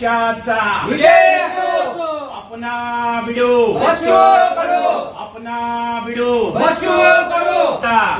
पक्षाचा विजय असो। अपना भिडो बच्चो करो, अपना भिडो बच्चो करो,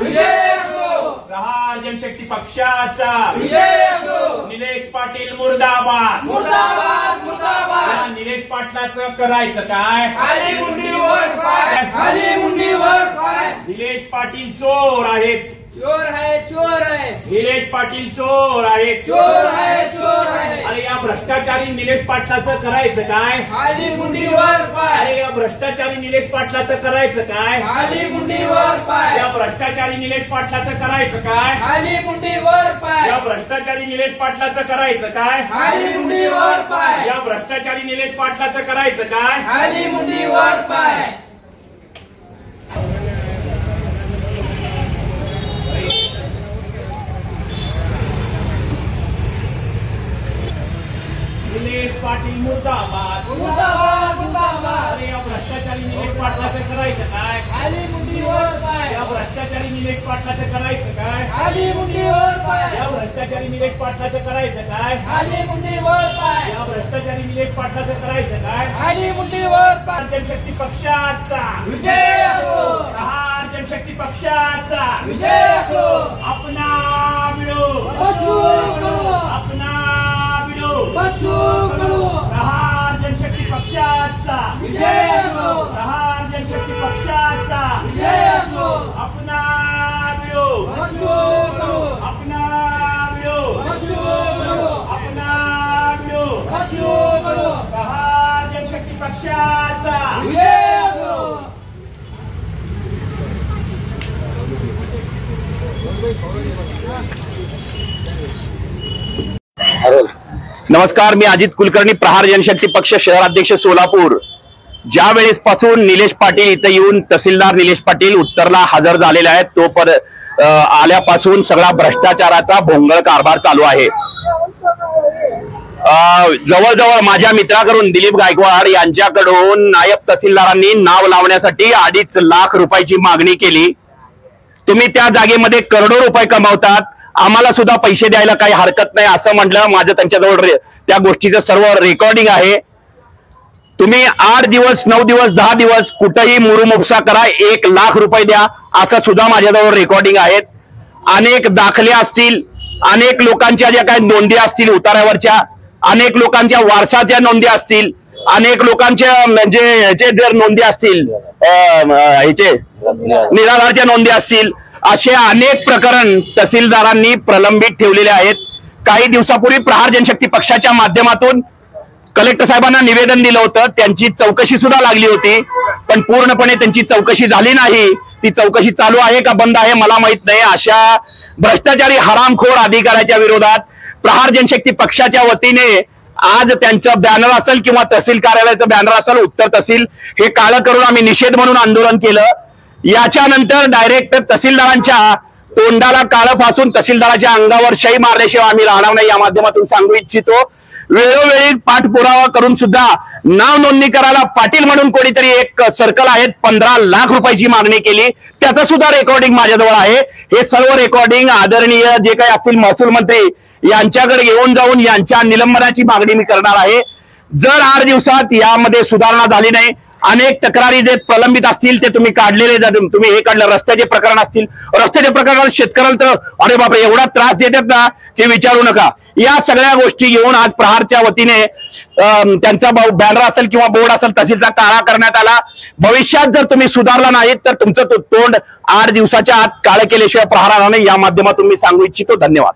विजय असो। प्रहार जनशक्ती पक्षाचा विजय असो। निलेश पाटील मुर्दाबाद मुर्दाबाद मुर्दाबाद। निलेश पाटलाचं करायचं काय? खाली मुंडीवर पाय, खाली मुंडीवर पाय। निलेश पाटील चोर आहेत, चोर है चोर है, निलेश पाटील चोर आहेत, चोर है चोर है। अरे या भ्रष्टाचारी निलेश पाटलाचं करायचं काय? खाली मुंडीवर पाय, अरे या भ्रष्टाचारी निलेश पाटलाचं करायचं काय? खाली मुंडीवर पाय, या भ्रष्टाचारी निलेश पाटलाचं करायचं काय? खाली मुंडीवर पाय, या भ्रष्टाचारी निलेश पाटलाचं करायचं काय? खाली मुंडीवर पाय, या भ्रष्टाचारी निलेश पाटलाचं करायचं काय? खाली मुंडीवर पाय। निलेश पाटील मुर्दाबाद मुर्दाबाद मुर्दाबाद। अरे या भ्रष्टाचारी निलेश पाटलाचं करायचं काय? खाली मुंडीवर पाय, या भ्रष्टाचारी निलेश पाटलाचं करायचं काय? खाली मुंडीवर पाय, या भ्रष्टाचारी निलेश पाटलाचं करायचं काय? खाली मुंडीवर पाय, या भ्रष्टाचारी निलेश पाटलाचं करायचं काय? खाली मुंडीवर पाय। प्रहार जनशक्ती पक्षाचा विजय असो, प्रहार जनशक्ती पक्षाचा विजय असो। अपना भिडो बच्चो करो, अपना भिडो बच्चो करो, प्रहार जनशक्ती पक्षाचा विजय असो, प्रहार जनशक्ती पक्षाचा विजय असो। अपना भिडो बच्चो करो, अपना भिडो बच्चो करो, अपना भिडो बच्चो करो, प्रहार जनशक्ती पक्षाचा विजय असो। नमस्कार, मी अजित कुलकर्णी, प्रहार जनशक्ती पक्ष शहराध्यक्ष सोलापूर। ज्या वेळेस पासून निलेश पाटील इथे येऊन तहसीलदार निलेश पाटील उत्तरला हजर झालेले आहेत तो आल्यापासून सगळा भ्रष्टाचाराचा भोंगळ कारभार चालू आहे। जवळजवळ माझ्या मित्राकडून दिलीप गायकवाड यांच्याकडून नायब तहसीलदारांनी नाव लावण्यासाठी 2.5 लाख रुपयाची मागणी केली। तुम्ही त्या जागेमध्ये करोडो रुपये कमावतात, आम्हाला सुद्धा पैसे द्यायला काही हरकत नाही असं म्हटलं। माझं त्यांच्याजवळ त्या गोष्टीचं सर्व रेकॉर्डिंग आहे। तुम्ही 8 दिवस 9 दिवस 10 दिवस कुठेही मुरुमुपसा करा, 1 लाख रुपये द्या असं सुद्धा माझ्याजवळ रेकॉर्डिंग आहेत। अनेक दाखले असतील, अनेक लोकांच्या ज्या काही नोंदी असतील उतार्यावरच्या, अनेक लोकांच्या वारसाच्या नोंदी असतील, अनेक लोकांच्या म्हणजे ह्याचे जर नोंदी असतील ह्याचे निराधारच्या नोंदी असतील, असे अनेक प्रकरण तहसीलदारांनी प्रलंबित ठेवलेले आहेत। काही दिवसापूर्वी प्रहार जनशक्ती पक्षाच्या माध्यमातून कलेक्टर साहेबांना निवेदन दिलं होतं, त्यांची चौकशी सुद्धा लागली होती, पण पूर्णपणे त्यांची चौकशी झाली नाही। ती चौकशी चालू आहे का बंद आहे मला माहित नाही। अशा भ्रष्टाचारी हरामखोर अधिकाऱ्याच्या विरोधात प्रहार जनशक्ती पक्षाच्या वतीने आज त्यांचं बॅनर असेल किंवा तहसील कार्यालयाचं बॅनर असेल, उत्तर तहसील हे काळं करून आम्ही निषेध म्हणून आंदोलन केलं। याच्यानंतर डायरेक्ट तहसीलदारांच्या तोंडाला काळं फासून तहसीलदाराच्या अंगावर शाई मारल्याशिवाय आम्ही राहणार नाही या माध्यमातून सांगू इच्छितो। वेळोवेळी पाठपुरावा करून सुद्धा नाव नोंदणी करायला पाटील म्हणून कोणीतरी एक सर्कल आहेत 15 लाख रुपयाची मागणी केली, त्याचं सुद्धा रेकॉर्डिंग माझ्याजवळ आहे। हे सर्व रेकॉर्डिंग आदरणीय जे काही असतील महसूल मंत्री यांच्याकडे घेऊन जाऊन यांच्या निलंबनाची मागणी मी करणार आहे। जर 8 दिवसात यामध्ये सुधारणा झाली नाही, अनेक तक्रारी जे प्रलंबित असतील ते तुम्ही काढलेले, तुम्ही हे काढलं, रस्त्याचे प्रकरण असतील, रस्त्याच्या प्रकरणात शेतकऱ्याला तर अरे बापरे एवढा त्रास देतात ना की विचारू नका। या सगळ्या गोष्टी घेऊन आज प्रहारच्या वतीने त्यांचा बॅनर असेल किंवा बोर्ड असेल तहसीलचा काळा करण्यात आला। भविष्यात जर तुम्ही सुधारला नाहीत तर तुमचं तोंड 8 दिवसाच्या आत काळं केल्याशिवाय प्रहार राहणार नाही या माध्यमातून मी सांगू इच्छितो। धन्यवाद।